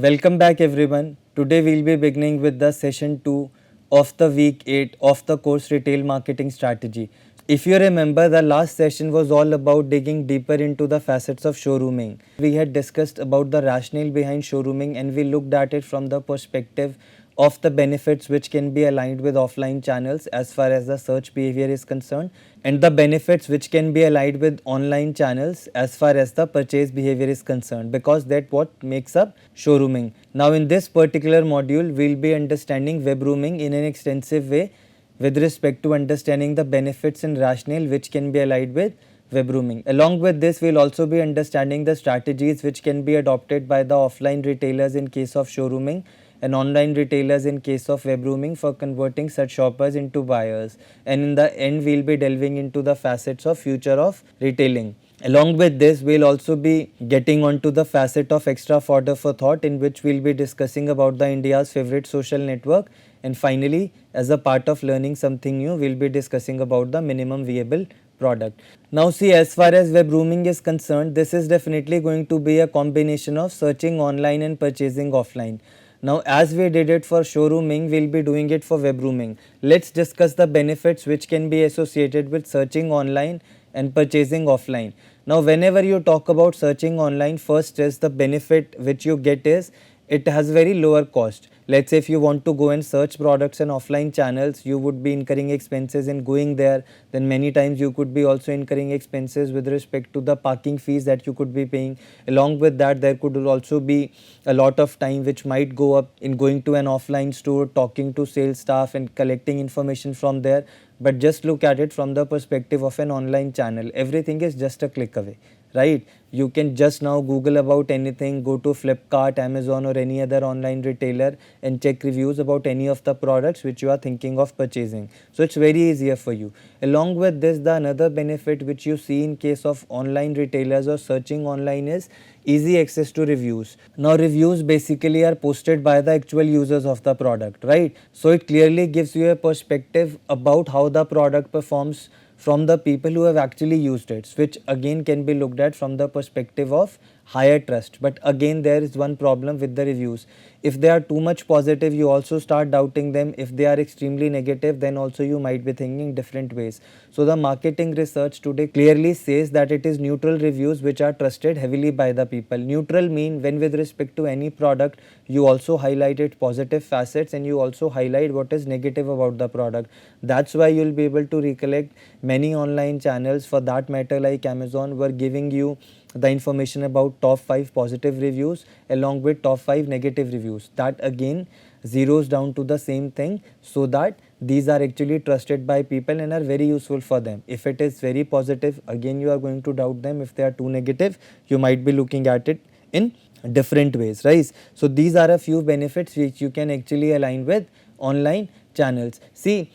Welcome back everyone. Today we'll be beginning with the session 2 of the week 8 of the course Retail Marketing Strategy. If you remember, the last session was all about digging deeper into the facets of showrooming. We had discussed about the rationale behind showrooming and we looked at it from the perspective of the benefits which can be aligned with offline channels as far as the search behavior is concerned, and the benefits which can be aligned with online channels as far as the purchase behavior is concerned, because that what makes up showrooming. Now in this particular module we'll be understanding webrooming in an extensive way with respect to understanding the benefits and rationale which can be aligned with webrooming. Along with this, we'll also be understanding the strategies which can be adopted by the offline retailers in case of showrooming and online retailers in case of webrooming for converting such shoppers into buyers. And in the end, we'll be delving into the facets of future of retailing. Along with this, we'll also be getting onto the facet of extra fodder for thought, in which we'll be discussing about the India's favorite social network. And finally, as a part of learning something new, we'll be discussing about the minimum viable product. Now see, as far as webrooming is concerned, this is definitely going to be a combination of searching online and purchasing offline. Now as we did it for showrooming, we'll be doing it for webrooming. Let's discuss the benefits which can be associated with searching online and purchasing offline. Now whenever you talk about searching online, first is the benefit which you get is it has very lower cost. Let's say if you want to go and search products in offline channels, you would be incurring expenses in going there. Then many times you could be also incurring expenses with respect to the parking fees that you could be paying. Along with that, there could also be a lot of time which might go up in going to an offline store, talking to sales staff and collecting information from there. But just look at it from the perspective of an online channel. Everything is just a click away, right? You can just now Google about anything, go to Flipkart, Amazon or any other online retailer and check reviews about any of the products which you are thinking of purchasing. So it's very easier for you. Along with this, the another benefit which you see in case of online retailers or searching online is easy access to reviews. Now reviews basically are posted by the actual users of the product, right? So it clearly gives you a perspective about how the product performs from the people who have actually used it, which again can be looked at from the perspective of higher trust. But again, there is one problem with the reviews. If they are too much positive, you also start doubting them. If they are extremely negative, then also you might be thinking different ways. So the marketing research today clearly says that it is neutral reviews which are trusted heavily by the people. Neutral mean when with respect to any product, you also highlight its positive facets and you also highlight what is negative about the product. That's why you'll be able to recollect many online channels, for that matter like Amazon, were giving you the information about top 5 positive reviews along with top 5 negative reviews. That again zeroes down to the same thing, so that these are actually trusted by people and are very useful for them. If it is very positive, again you are going to doubt them. If they are too negative, you might be looking at it in different ways, right? So these are a few benefits which you can actually align with online channels. See,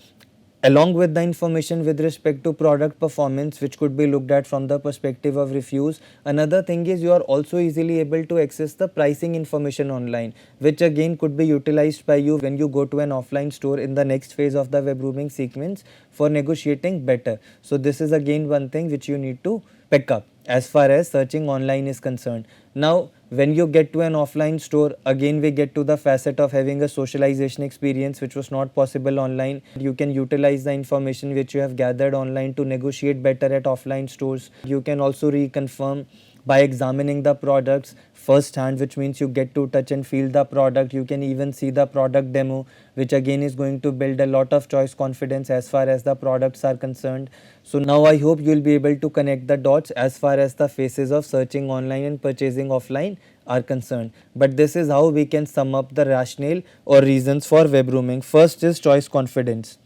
along with the information with respect to product performance which could be looked at from the perspective of reviews, another thing is you are also easily able to access the pricing information online, which again could be utilized by you when you go to an offline store in the next phase of the webrooming sequence for negotiating better. So this is again one thing which you need to pick up as far as searching online is concerned. Now when you get to an offline store, again we get to the facet of having a socialization experience which was not possible online. You can utilize the information which you have gathered online to negotiate better at offline stores. You can also reconfirm by examining the products first hand, which means you get to touch and feel the product. You can even see the product demo, which again is going to build a lot of choice confidence as far as the products are concerned. So now I hope you will be able to connect the dots as far as the phases of searching online and purchasing offline are concerned. But this is how we can sum up the rationale or reasons for webrooming. First is choice confidence.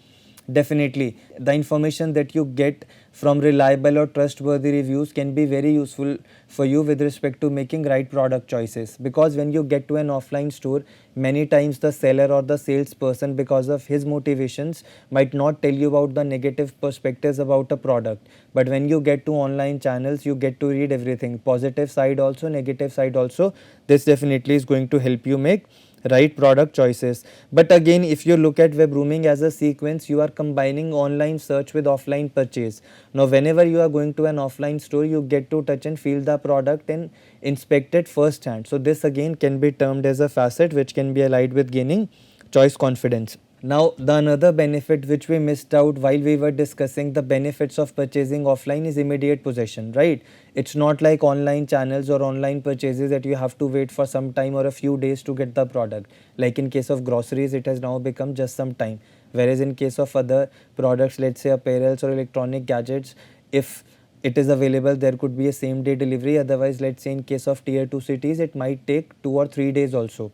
Definitely, the information that you get from reliable or trustworthy reviews can be very useful for you with respect to making right product choices, because when you get to an offline store, many times the seller or the salesperson, because of his motivations, might not tell you about the negative perspectives about a product. But when you get to online channels, you get to read everything, positive side also, negative side also. This definitely is going to help you make right product choices. But again, if you look at webrooming as a sequence, you are combining online search with offline purchase. Now whenever you are going to an offline store, you get to touch and feel the product, and inspect it first hand. So this again can be termed as a facet which can be allied with gaining choice confidence. Now, the another benefit which we missed out while we were discussing the benefits of purchasing offline is immediate possession, right? It's not like online channels or online purchases that you have to wait for some time or a few days to get the product. Like in case of groceries, it has now become just some time. Whereas in case of other products, let's say apparels or electronic gadgets, if it is available, there could be a same day delivery. Otherwise, let's say in case of tier 2 cities, it might take 2 or 3 days also,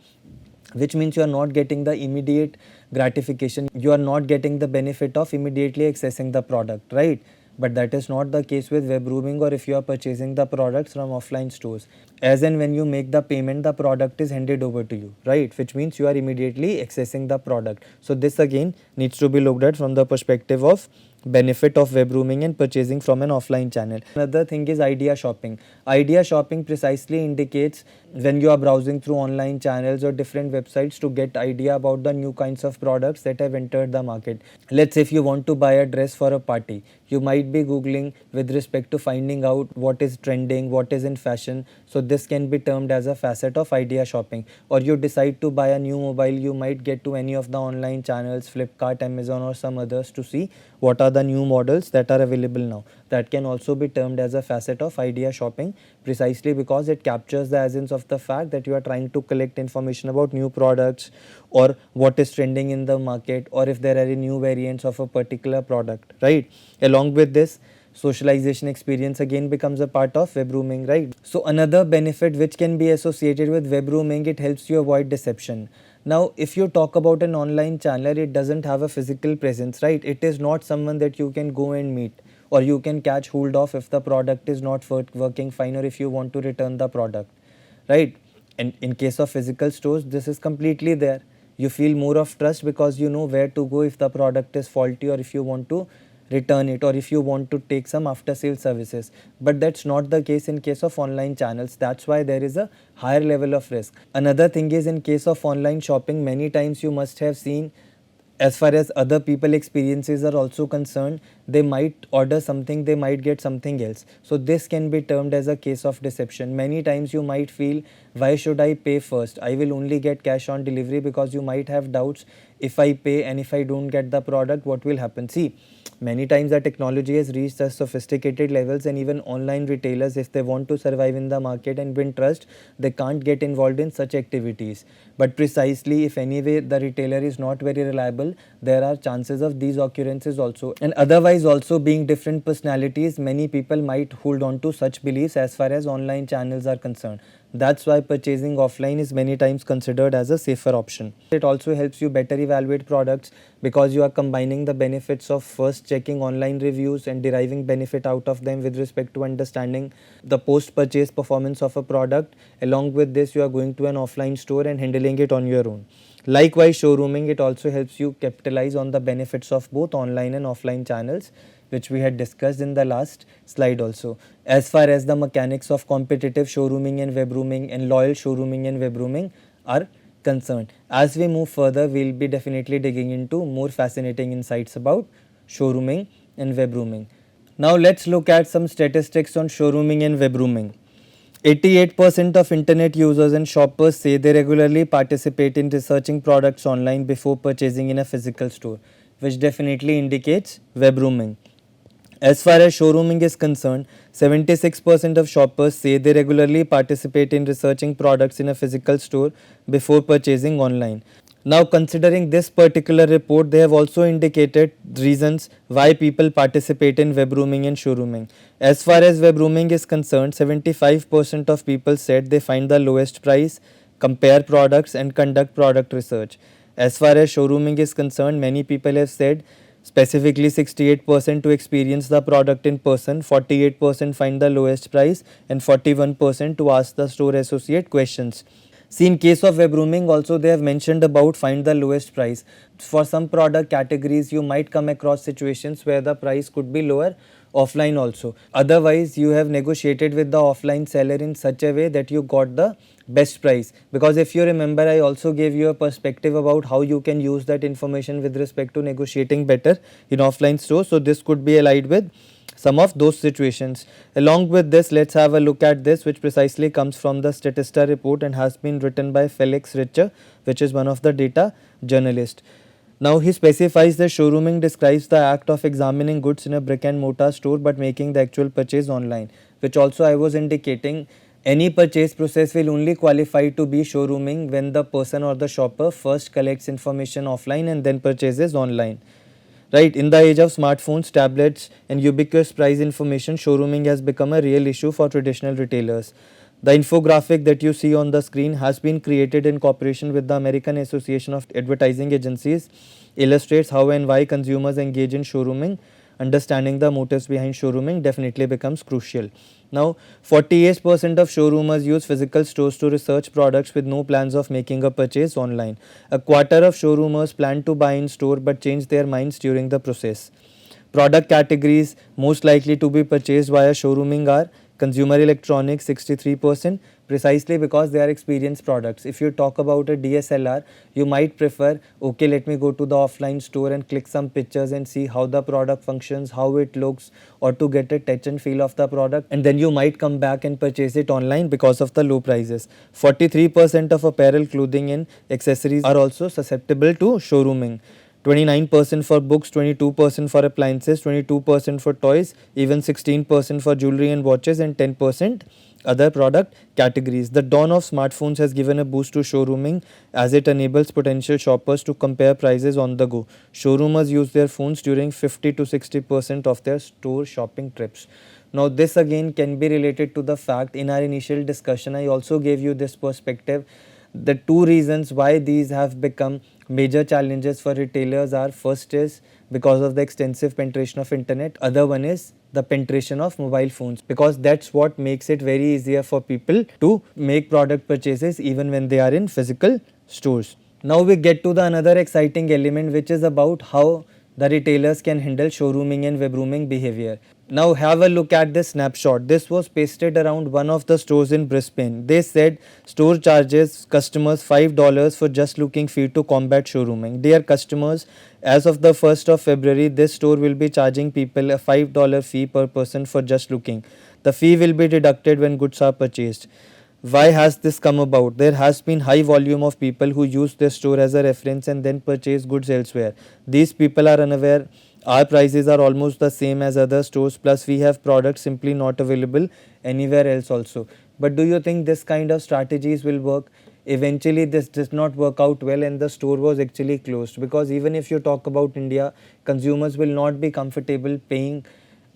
which means you are not getting the immediate gratification, you are not getting the benefit of immediately accessing the product, right? But that is not the case with web rooming or if you are purchasing the products from offline stores. As and when you make the payment, the product is handed over to you, right? Which means you are immediately accessing the product. So this again needs to be looked at from the perspective of benefit of web rooming and purchasing from an offline channel. Another thing is idea shopping. Idea shopping precisely indicates when you are browsing through online channels or different websites to get idea about the new kinds of products that have entered the market. Let's say if you want to buy a dress for a party, you might be googling with respect to finding out what is trending, what is in fashion. So this can be termed as a facet of idea shopping. Or you decide to buy a new mobile, you might get to any of the online channels, Flipkart, Amazon or some others to see what are the new models that are available now. That can also be termed as a facet of idea shopping, precisely because it captures the essence of the fact that you are trying to collect information about new products or what is trending in the market, or if there are any new variants of a particular product, right? Along with this, socialization experience again becomes a part of web rooming, right? So another benefit which can be associated with web rooming, it helps you avoid deception. Now, if you talk about an online channel, it doesn't have a physical presence, right? It is not someone that you can go and meet or you can catch hold of if the product is not working fine or if you want to return the product, right? And in case of physical stores, this is completely there. You feel more of trust because you know where to go if the product is faulty or if you want to return it or if you want to take some after sale services. But that's not the case in case of online channels. That's why there is a higher level of risk. Another thing is, in case of online shopping, many times you must have seen, as far as other people experiences are also concerned, they might order something, they might get something else. So this can be termed as a case of deception. Many times you might feel, why should I pay first? I will only get cash on delivery, because you might have doubts, if I pay and if I don't get the product, what will happen? See, many times the technology has reached such sophisticated levels, and even online retailers, if they want to survive in the market and win trust, they can't get involved in such activities. But precisely, if anyway the retailer is not very reliable, there are chances of these occurrences also. And otherwise also, being different personalities, many people might hold on to such beliefs as far as online channels are concerned. That's why purchasing offline is many times considered as a safer option. It also helps you better evaluate products because you are combining the benefits of first checking online reviews and deriving benefit out of them with respect to understanding the post-purchase performance of a product. Along with this, you are going to an offline store and handling it on your own. Likewise, showrooming, it also helps you capitalize on the benefits of both online and offline channels, which we had discussed in the last slide also. As far as the mechanics of competitive showrooming and webrooming and loyal showrooming and webrooming are concerned. As we move further, we'll be definitely digging into more fascinating insights about showrooming and webrooming. Now let's look at some statistics on showrooming and webrooming. 88% of internet users and shoppers say they regularly participate in researching products online before purchasing in a physical store, which definitely indicates webrooming. As far as showrooming is concerned, 76% of shoppers say they regularly participate in researching products in a physical store before purchasing online. Now, considering this particular report, they have also indicated reasons why people participate in webrooming and showrooming. As far as webrooming is concerned, 75% of people said they find the lowest price, compare products and conduct product research. As far as showrooming is concerned, many people have said, specifically 68% to experience the product in person, 48% find the lowest price and 41% to ask the store associate questions. See, in case of webrooming also, they have mentioned about find the lowest price. For some product categories, you might come across situations where the price could be lower offline also. Otherwise, you have negotiated with the offline seller in such a way that you got the best price. Because if you remember, I also gave you a perspective about how you can use that information with respect to negotiating better in offline stores. So this could be allied with some of those situations. Along with this, let's have a look at this, which precisely comes from the Statista report and has been written by Felix Richter, which is one of the data journalists. Now he specifies that showrooming describes the act of examining goods in a brick and mortar store but making the actual purchase online, which also I was indicating. Any purchase process will only qualify to be showrooming when the person or the shopper first collects information offline and then purchases online. Right, in the age of smartphones, tablets, and ubiquitous price information, showrooming has become a real issue for traditional retailers. The infographic that you see on the screen has been created in cooperation with the American Association of Advertising Agencies, illustrates how and why consumers engage in showrooming. Understanding the motives behind showrooming definitely becomes crucial. Now, 48% of showroomers use physical stores to research products with no plans of making a purchase online. A quarter of showroomers plan to buy in store but change their minds during the process. Product categories most likely to be purchased via showrooming are consumer electronics 63%, precisely because they are experienced products. If you talk about a DSLR, you might prefer, okay, let me go to the offline store and click some pictures and see how the product functions, how it looks, or to get a touch and feel of the product, and then you might come back and purchase it online because of the low prices. 43% of apparel, clothing and accessories are also susceptible to showrooming. 29% for books, 22% for appliances, 22% for toys, even 16% for jewelry and watches, and 10% other product categories. The dawn of smartphones has given a boost to showrooming as it enables potential shoppers to compare prices on the go. Showroomers use their phones during 50 to 60% of their store shopping trips. Now, this again can be related to the fact in our initial discussion, I also gave you this perspective. The two reasons why these have become major challenges for retailers are, first is because of the extensive penetration of internet, other one is the penetration of mobile phones, because that's what makes it very easier for people to make product purchases even when they are in physical stores. Now we get to the another exciting element, which is about how the retailers can handle showrooming and webrooming behavior. Now have a look at this snapshot. This was pasted around one of the stores in Brisbane. They said store charges customers $5 for just looking fee to combat showrooming. Dear customers, as of the 1st of February, this store will be charging people a $5 fee per person for just looking. The fee will be deducted when goods are purchased. Why has this come about? There has been high volume of people who use this store as a reference and then purchase goods elsewhere. These people are unaware our prices are almost the same as other stores, plus we have products simply not available anywhere else also. But do you think this kind of strategies will work? Eventually this does not work out well and the store was actually closed, because even if you talk about India, consumers will not be comfortable paying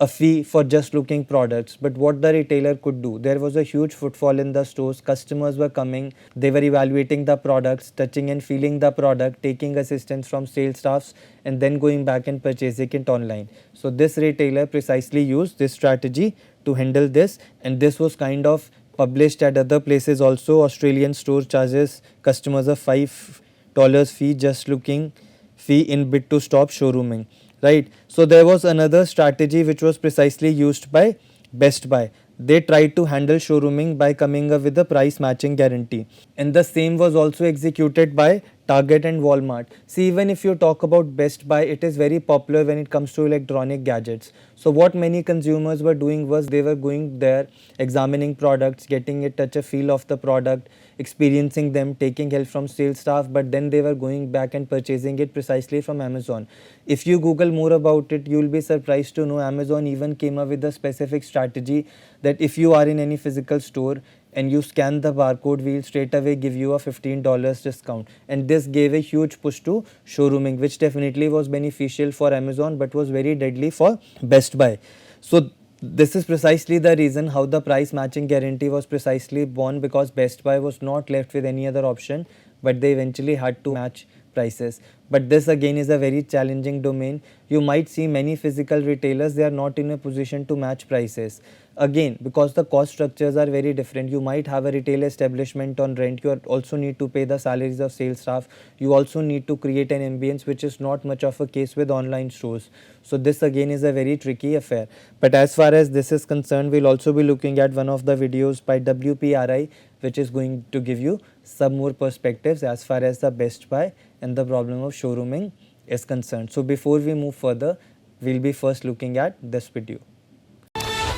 a fee for just looking products. But what the retailer could do, there was a huge footfall in the stores, customers were coming, they were evaluating the products, touching and feeling the product, taking assistance from sales staffs, and then going back and purchasing it online. So this retailer precisely used this strategy to handle this, and this was kind of published at other places also. Australian store charges customers a $5 fee just looking fee in bid to stop showrooming. Right. So there was another strategy which was precisely used by Best Buy. They tried to handle showrooming by coming up with a price matching guarantee, and the same was also executed by Target and Walmart. See, even if you talk about Best Buy, it is very popular when it comes to electronic gadgets. So what many consumers were doing was they were going there, examining products, getting a touch a feel of the product, experiencing them, taking help from sales staff, but then they were going back and purchasing it precisely from Amazon. If you Google more about it, you will be surprised to know Amazon even came up with a specific strategy that if you are in any physical store and you scan the barcode, we will straight away give you a $15 discount. And this gave a huge push to showrooming, which definitely was beneficial for Amazon but was very deadly for Best Buy. So this is precisely the reason how the price matching guarantee was precisely born, because Best Buy was not left with any other option, but they eventually had to match prices. But this again is a very challenging domain. You might see many physical retailers, they are not in a position to match prices. Again, because the cost structures are very different. You might have a retail establishment on rent, you also need to pay the salaries of sales staff, you also need to create an ambience, which is not much of a case with online stores. So this again is a very tricky affair. But as far as this is concerned, we'll also be looking at one of the videos by WPRI, which is going to give you some more perspectives as far as the Best Buy and the problem of showrooming is concerned. So before we move further, we'll be first looking at this video.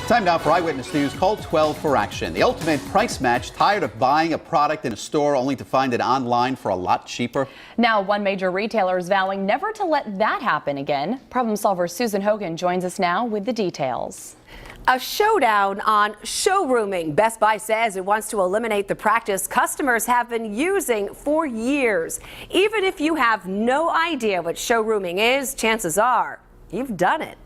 Time now for Eyewitness News. Call 12 for action. The ultimate price match. Tired of buying a product in a store only to find it online for a lot cheaper? Now, one major retailer is vowing never to let that happen again. Problem solver Susan Hogan joins us now with the details. A showdown on showrooming. Best Buy says it wants to eliminate the practice customers have been using for years. Even if you have no idea what showrooming is, chances are you've done it.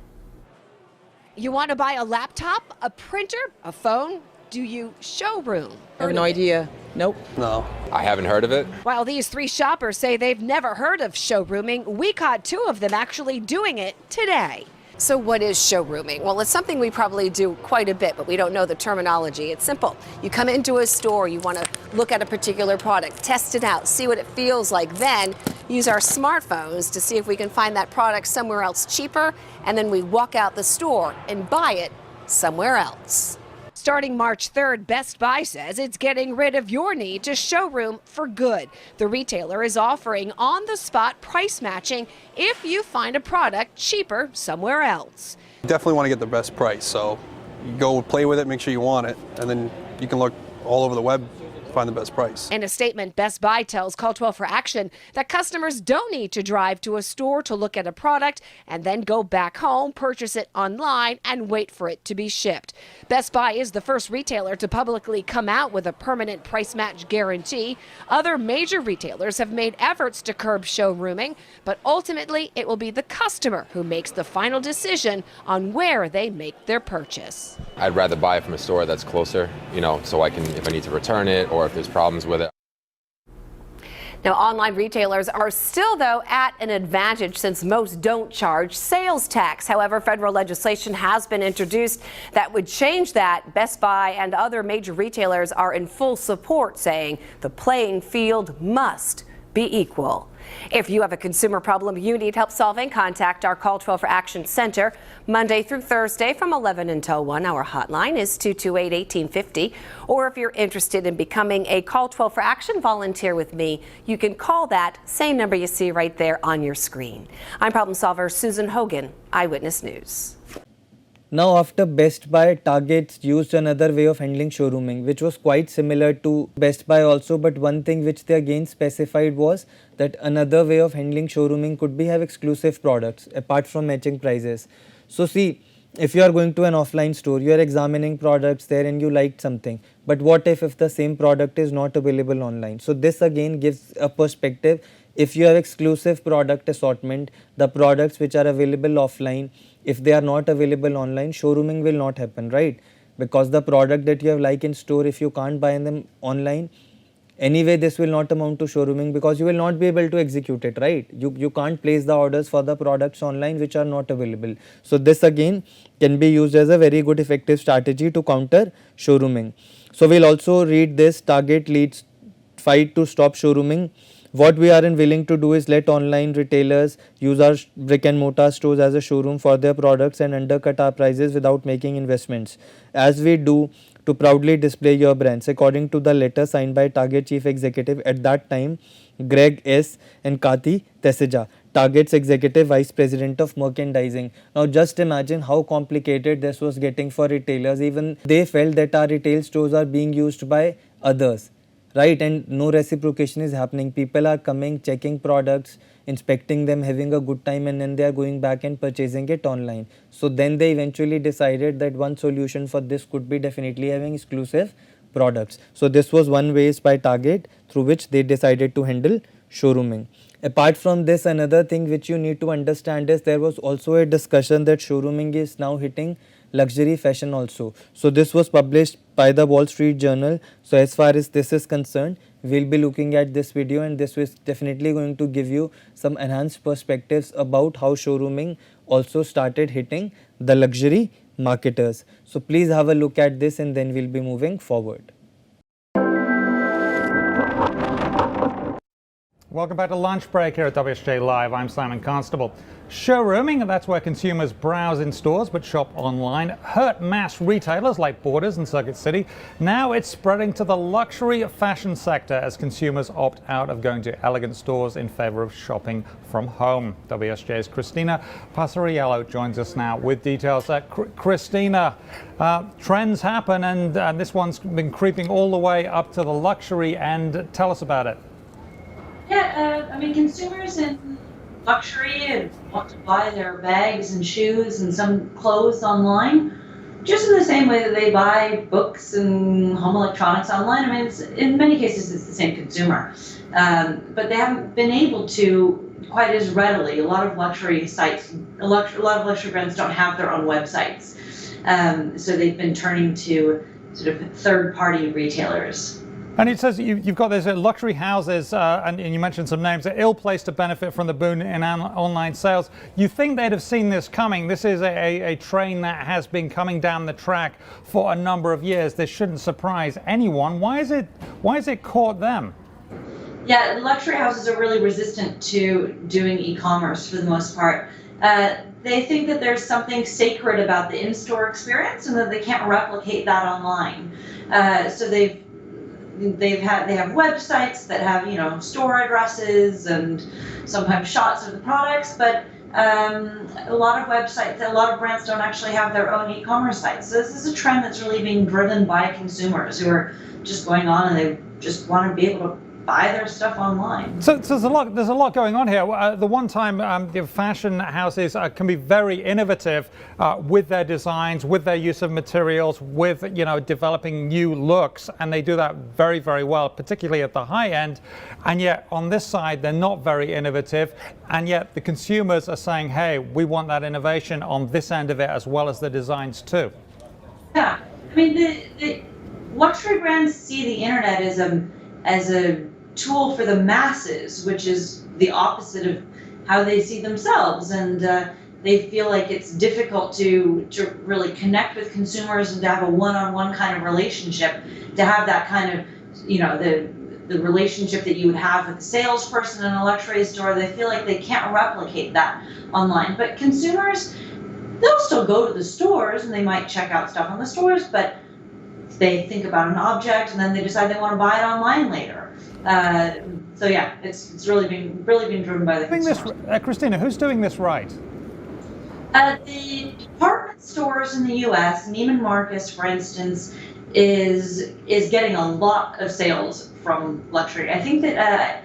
You want to buy a laptop, a printer, a phone? Do you showroom? I have no idea. Nope. No. I haven't heard of it. While these three shoppers say they've never heard of showrooming, we caught two of them actually doing it today. So what is showrooming? Well, it's something we probably do quite a bit, but we don't know the terminology. It's simple. You come into a store, you want to look at a particular product, test it out, see what it feels like, then use our smartphones to see if we can find that product somewhere else cheaper, and then we walk out the store and buy it somewhere else. Starting March 3rd, Best Buy says it's getting rid of your need to showroom for good. The retailer is offering on-the-spot price matching if you find a product cheaper somewhere else. You definitely want to get the best price, so you go play with it, make sure you want it, and then you can look all over the web to find the best price. In a statement, Best Buy tells Call 12 for Action that customers don't need to drive to a store to look at a product and then go back home, purchase it online, and wait for it to be shipped. Best Buy is the first retailer to publicly come out with a permanent price match guarantee. Other major retailers have made efforts to curb showrooming, but ultimately it will be the customer who makes the final decision on where they make their purchase. I'd rather buy it from a store that's closer, so I can, if I need to return it or if there's problems with it. Now, online retailers are still, though, at an advantage since most don't charge sales tax. However, federal legislation has been introduced that would change that. Best Buy and other major retailers are in full support, saying the playing field must be equal. If you have a consumer problem you need help solving, contact our Call 12 for Action Center Monday through Thursday from 11 until 1. Our hotline is 228-1850. Or if you're interested in becoming a Call 12 for Action volunteer with me, you can call that same number you see right there on your screen. I'm problem solver Susan Hogan, Eyewitness News. Now, after Best Buy, Target used another way of handling showrooming, which was quite similar to Best Buy also, but one thing which they again specified was that another way of handling showrooming could be have exclusive products apart from matching prices. So see, if you are going to an offline store, you are examining products there and you liked something, but what if the same product is not available online? So this again gives a perspective. If you have exclusive product assortment, the products which are available offline, if they are not available online, showrooming will not happen, right? Because the product that you have like in store, if you can't buy them online, anyway this will not amount to showrooming because you will not be able to execute it, right? You can't place the orders for the products online which are not available. So this again can be used as a very good effective strategy to counter showrooming. So we'll also read this: Target leads fight to stop showrooming. What we aren't willing to do is let online retailers use our brick and mortar stores as a showroom for their products and undercut our prices without making investments, as we do to proudly display your brands, according to the letter signed by Target Chief Executive at that time, Greg S. and Kathy Teseja, Target's Executive Vice President of Merchandising. Now just imagine how complicated this was getting for retailers. Even they felt that our retail stores are being used by others, right? And no reciprocation is happening. People are coming, checking products, inspecting them, having a good time, and then they are going back and purchasing it online. So then they eventually decided that one solution for this could be definitely having exclusive products. So this was one ways by Target through which they decided to handle showrooming. Apart from this, another thing which you need to understand is there was also a discussion that showrooming is now hitting luxury fashion also. So this was published by the Wall Street Journal. So as far as this is concerned, we'll be looking at this video, and this is definitely going to give you some enhanced perspectives about how showrooming also started hitting the luxury marketers. So please have a look at this and then we'll be moving forward. Welcome back to Lunch Break here at WSJ Live. I'm Simon Constable. Showrooming, that's where consumers browse in stores but shop online, hurt mass retailers like Borders and Circuit City. Now it's spreading to the luxury fashion sector as consumers opt out of going to elegant stores in favor of shopping from home. WSJ's Christina Passariello joins us now with details. Christina, trends happen, and this one's been creeping all the way up to the luxury end. Tell us about it. Yeah, I mean, consumers in luxury and want to buy their bags and shoes and some clothes online, just in the same way that they buy books and home electronics online. I mean, in many cases, it's the same consumer, but they haven't been able to quite as readily. A lot of luxury sites, a lot of luxury brands don't have their own websites, so they've been turning to sort of third-party retailers. And it says you've got these luxury houses, and you mentioned some names, are ill-placed to benefit from the boom in online sales. You think they'd have seen this coming? This is a train that has been coming down the track for a number of years. This shouldn't surprise anyone. Why is it caught them? Yeah, luxury houses are really resistant to doing e-commerce for the most part. They think that there's something sacred about the in-store experience and that they can't replicate that online. So they have websites that have store addresses and sometimes shots of the products, but a lot of brands don't actually have their own e-commerce sites. So this is a trend that's really being driven by consumers who are just going on and they just want to be able to buy their stuff online. So there's a lot going on here. The the fashion houses can be very innovative with their designs, with their use of materials, with developing new looks, and they do that very, very well, particularly at the high end. And yet on this side, they're not very innovative, and yet the consumers are saying, hey, we want that innovation on this end of it as well as the designs too. Yeah, I mean the luxury brands see the internet as a tool for the masses, which is the opposite of how they see themselves, and they feel like it's difficult to really connect with consumers and to have a one-on-one kind of relationship, to have that kind of the relationship that you would have with a salesperson in a luxury store. They feel like they can't replicate that online. But consumers, they'll still go to the stores and they might check out stuff on the stores, but they think about an object and then they decide they want to buy it online later. So yeah, it's really being driven by the consumers. Christina, who's doing this right? The department stores in the U.S., Neiman Marcus, for instance, is getting a lot of sales from luxury. I think that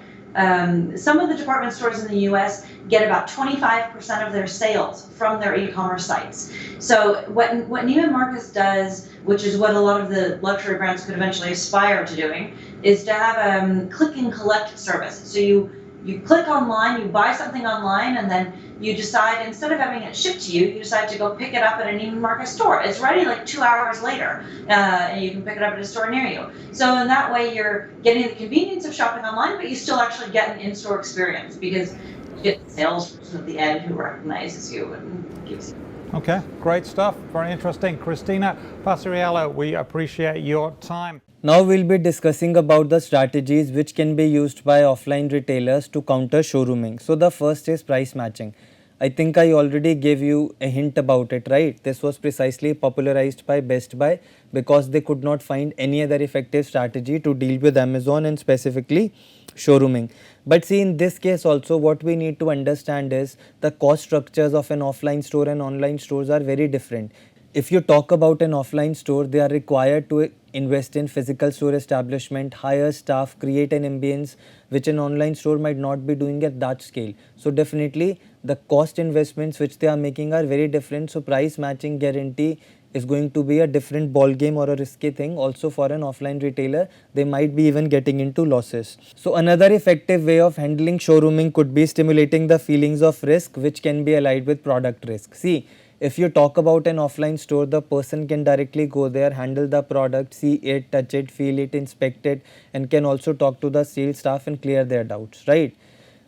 some of the department stores in the U.S. get about 25% of their sales from their e-commerce sites. So what Neiman Marcus does, which is what a lot of the luxury brands could eventually aspire to doing, is to have a click and collect service. So you click online, you buy something online, and then you decide, instead of having it shipped to you, you decide to go pick it up at a Neiman Marcus store. It's ready like 2 hours later, and you can pick it up at a store near you. So in that way, you're getting the convenience of shopping online, but you still actually get an in-store experience because you get the salesperson at the end who recognizes you and gives you. Okay, great stuff. Very interesting. Christina Passariello, we appreciate your time. Now we'll be discussing about the strategies which can be used by offline retailers to counter showrooming. So the first is price matching. I think I already gave you a hint about it, right? This was precisely popularized by Best Buy because they could not find any other effective strategy to deal with Amazon and specifically showrooming. But see, in this case also, what we need to understand is the cost structures of an offline store and online stores are very different. If you talk about an offline store, they are required to invest in physical store establishment, hire staff, create an ambience, which an online store might not be doing at that scale. So definitely the cost investments which they are making are very different. So price matching guarantee is going to be a different ball game or a risky thing also for an offline retailer. They might be even getting into losses. So another effective way of handling showrooming could be stimulating the feelings of risk which can be allied with product risk. See, if you talk about an offline store, the person can directly go there, handle the product, see it, touch it, feel it, inspect it, and can also talk to the sales staff and clear their doubts, right?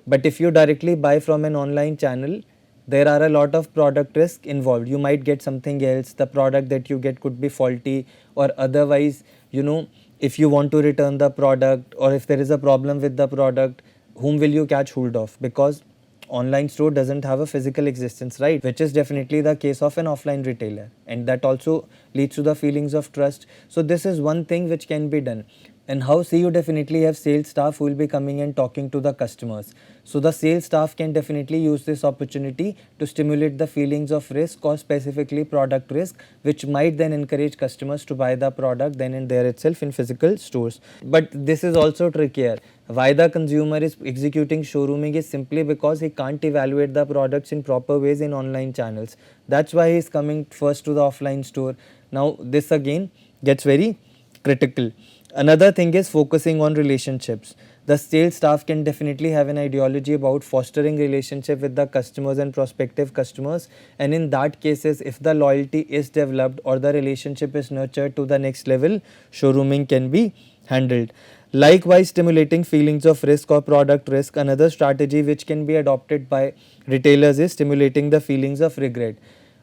But if you directly buy from an online channel, there are a lot of product risk involved. You might get something else, the product that you get could be faulty, or otherwise, if you want to return the product or if there is a problem with the product, whom will you catch hold of? Because online store doesn't have a physical existence, right? Which is definitely the case of an offline retailer, and that also leads to the feelings of trust. So this is one thing which can be done. And how? See, you definitely have sales staff who will be coming and talking to the customers. So the sales staff can definitely use this opportunity to stimulate the feelings of risk, or specifically product risk, which might then encourage customers to buy the product then and there itself in physical stores. But this is also trickier. Why the consumer is executing showrooming is simply because he can't evaluate the products in proper ways in online channels. That's why he is coming first to the offline store. Now this again gets very critical. Another thing is focusing on relationships. The sales staff can definitely have an ideology about fostering relationship with the customers and prospective customers, and in that cases, if the loyalty is developed or the relationship is nurtured to the next level, showrooming can be handled. Likewise, stimulating feelings of risk or product risk. Another strategy which can be adopted by retailers is stimulating the feelings of regret.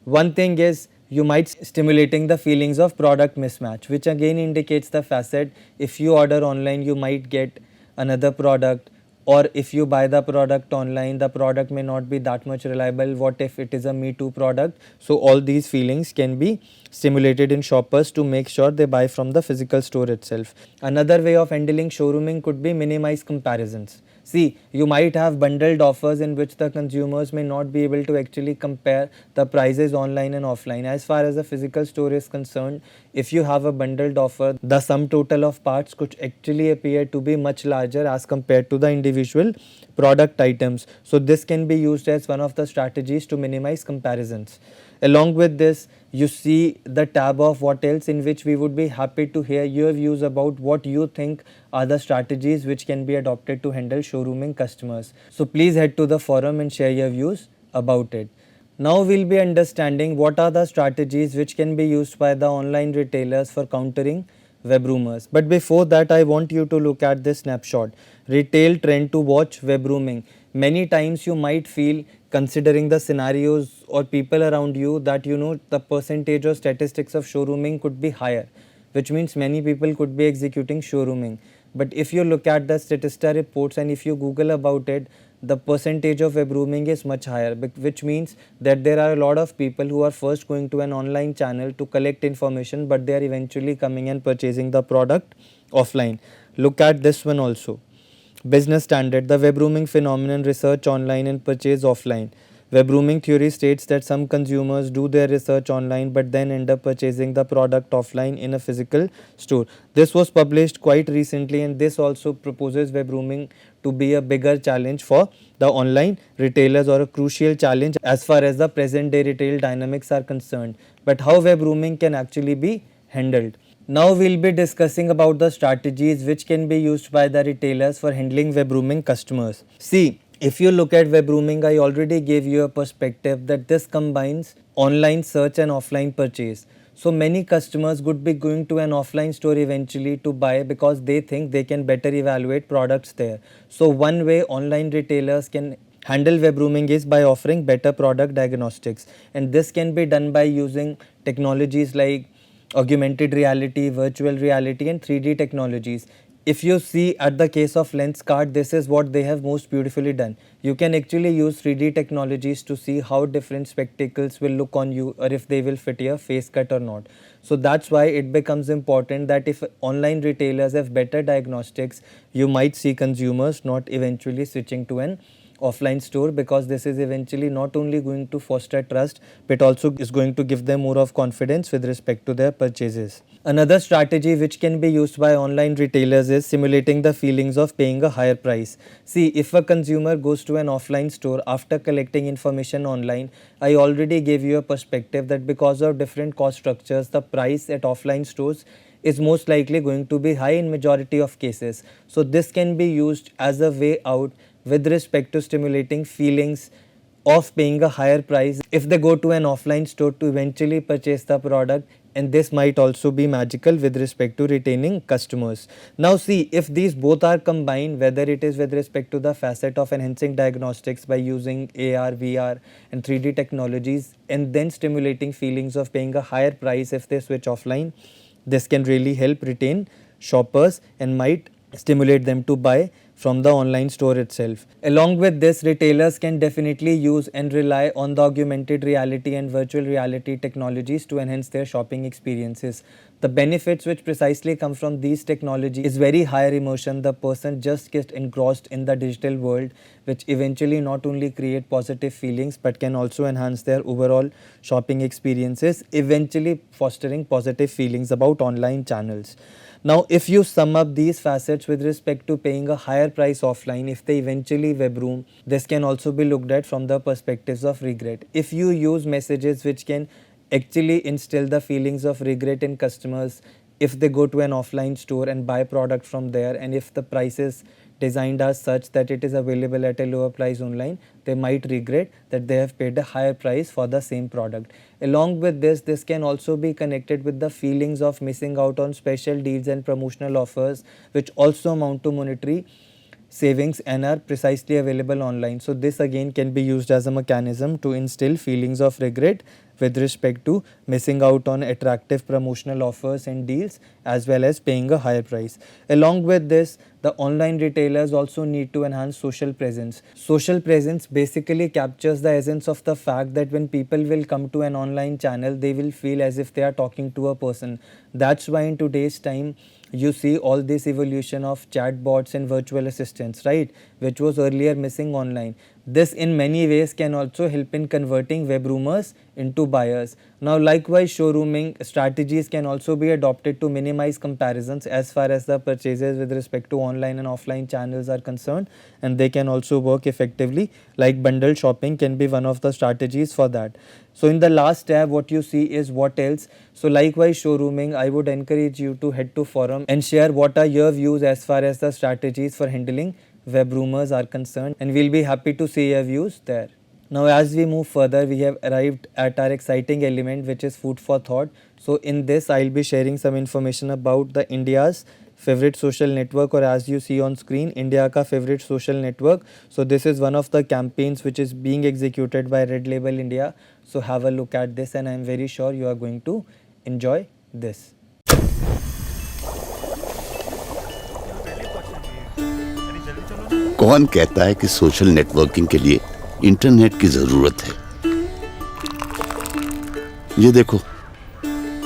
One thing is, you might stimulating the feelings of product mismatch, which again indicates the facet. If you order online, you might get another product, or if you buy the product online, the product may not be that much reliable. What if it is a me too product? So all these feelings can be stimulated in shoppers to make sure they buy from the physical store itself. Another way of handling showrooming could be minimize comparisons. See, you might have bundled offers in which the consumers may not be able to actually compare the prices online and offline. As far as the physical store is concerned, if you have a bundled offer, the sum total of parts could actually appear to be much larger as compared to the individual product items. So this can be used as one of the strategies to minimize comparisons. Along with this, you see the tab of what else, in which we would be happy to hear your views about what you think are the strategies which can be adopted to handle showrooming customers. So please head to the forum and share your views about it. Now we'll be understanding what are the strategies which can be used by the online retailers for countering web rumors. But before that, I want you to look at this snapshot. Retail trend to watch web rooming. Many times you might feel, considering the scenarios or people around you, that the percentage or statistics of showrooming could be higher, which means many people could be executing showrooming. But if you look at the Statista reports and if you Google about it, the percentage of web rooming is much higher, which means that there are a lot of people who are first going to an online channel to collect information, but they are eventually coming and purchasing the product offline. Look at this one also. Business Standard, the web rooming phenomenon, research online and purchase offline. Web rooming theory states that some consumers do their research online but then end up purchasing the product offline in a physical store. This was published quite recently, and this also proposes web rooming to be a bigger challenge for the online retailers, or a crucial challenge as far as the present day retail dynamics are concerned. But how web rooming can actually be handled? Now we'll be discussing about the strategies which can be used by the retailers for handling web rooming customers. See, if you look at web rooming, I already gave you a perspective that this combines online search and offline purchase. So many customers would be going to an offline store eventually to buy because they think they can better evaluate products there. So one way online retailers can handle web rooming is by offering better product diagnostics, and this can be done by using technologies like augmented reality, virtual reality and 3D technologies. If you see at the case of Lenskart, this is what they have most beautifully done. You can actually use 3D technologies to see how different spectacles will look on you, or if they will fit your face cut or not. So that's why it becomes important that if online retailers have better diagnostics, you might see consumers not eventually switching to an offline store, because this is eventually not only going to foster trust but also is going to give them more of confidence with respect to their purchases. Another strategy which can be used by online retailers is simulating the feelings of paying a higher price. See, if a consumer goes to an offline store after collecting information online, I already gave you a perspective that because of different cost structures, the price at offline stores is most likely going to be high in majority of cases. So this can be used as a way out with respect to stimulating feelings of paying a higher price if they go to an offline store to eventually purchase the product, and this might also be magical with respect to retaining customers. Now see, if these both are combined, whether it is with respect to the facet of enhancing diagnostics by using AR, VR and 3D technologies, and then stimulating feelings of paying a higher price if they switch offline, this can really help retain shoppers and might stimulate them to buy from the online store itself. Along with this, retailers can definitely use and rely on the augmented reality and virtual reality technologies to enhance their shopping experiences. The benefits which precisely come from these technologies is very higher emotion. The person just gets engrossed in the digital world, which eventually not only create positive feelings but can also enhance their overall shopping experiences, eventually fostering positive feelings about online channels. Now, if you sum up these facets with respect to paying a higher price offline, if they eventually webroom, this can also be looked at from the perspectives of regret. If you use messages which can actually instill the feelings of regret in customers if they go to an offline store and buy product from there, and if the price is designed as such that it is available at a lower price online, they might regret that they have paid a higher price for the same product. Along with this can also be connected with the feelings of missing out on special deals and promotional offers, which also amount to monetary savings and are precisely available online. So this again can be used as a mechanism to instill feelings of regret with respect to missing out on attractive promotional offers and deals, as well as paying a higher price. Along with this, the online retailers also need to enhance social presence. Social presence basically captures the essence of the fact that when people will come to an online channel, they will feel as if they are talking to a person. That's why in today's time, you see all this evolution of chatbots and virtual assistants, right, which was earlier missing online. This in many ways can also help in converting web roomers into buyers. Now likewise, showrooming strategies can also be adopted to minimize comparisons as far as the purchases with respect to online and offline channels are concerned, and they can also work effectively. Like bundle shopping can be one of the strategies for that. So in the last tab, what you see is what else. So likewise, showrooming, I would encourage you to head to forum and share what are your views as far as the strategies for handling web rumors are concerned, and we'll be happy to see your views there. Now as we move further, we have arrived at our exciting element, which is food for thought. So in this, I'll be sharing some information about the India's favorite social network, or as you see on screen, India ka favorite social network. So this is one of the campaigns which is being executed by Red Label India. So have a look at this, and I'm very sure you are going to enjoy this. कौन कहता है कि social networking के लिए internet की जरूरत है? ये देखो,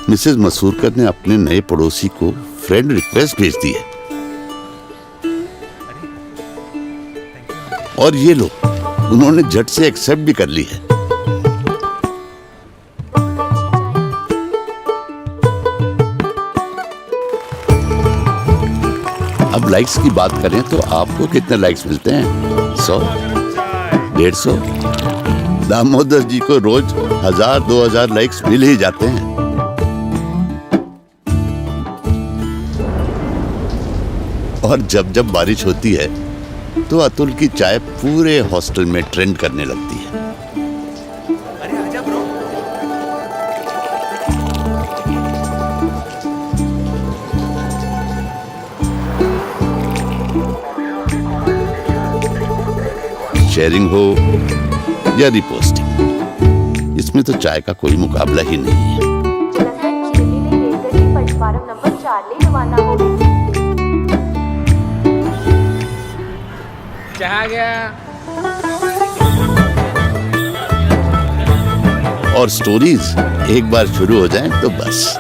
मिसेस मसूरकर ने अपने नए पड़ोसी को फ्रेंड रिक्वेस्ट भेज दी है, और ये लो, उन्होंने झट से एक्सेप्ट भी कर ली है। अब लाइक्स की बात करें तो आपको कितने लाइक्स मिलते हैं? 100, 150? दामोदर जी को रोज 1000-2000 लाइक्स मिल ही जाते हैं। और जब जब बारिश होती है तो अतुल की चाय पूरे हॉस्टल में ट्रेंड करने लगती है। शेयरिंग हो या रिपोस्टिंग, इसमें तो चाय का कोई मुकाबला ही नहीं है। कहाँ गया? और स्टोरीज एक बार शुरू हो जाएं तो बस।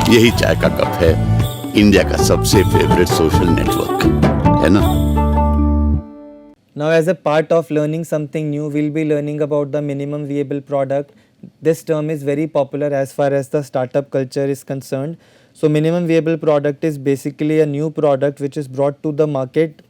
यही चाय का कप है इंडिया का सबसे फेवरेट सोशल नेटवर्क, है ना? Now as a part of learning something new, we'll be learning about the minimum viable product. This term is very popular as far as the startup culture is concerned. So minimum viable product is basically a new product which is brought to the market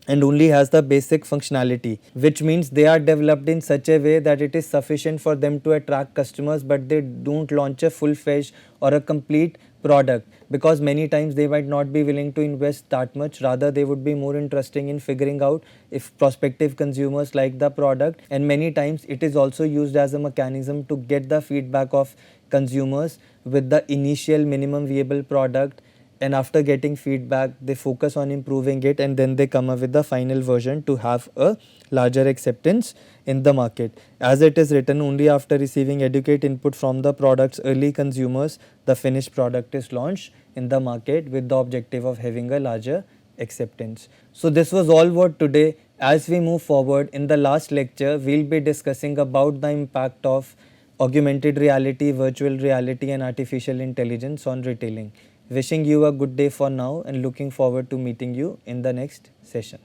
and only has the basic functionality, which means they are developed in such a way that it is sufficient for them to attract customers, but they don't launch a full-fledged or a complete product, because many times they might not be willing to invest that much. Rather, they would be more interested in figuring out if prospective consumers like the product, and many times it is also used as a mechanism to get the feedback of consumers with the initial minimum viable product and after getting feedback they focus on improving it, and then they come up with the final version to have a larger acceptance in the market. As it is written, only after receiving adequate input from the product's early consumers, the finished product is launched in the market with the objective of having a larger acceptance. So this was all for today. As we move forward, in the last lecture we'll be discussing about the impact of augmented reality, virtual reality and artificial intelligence on retailing. Wishing you a good day for now and looking forward to meeting you in the next session.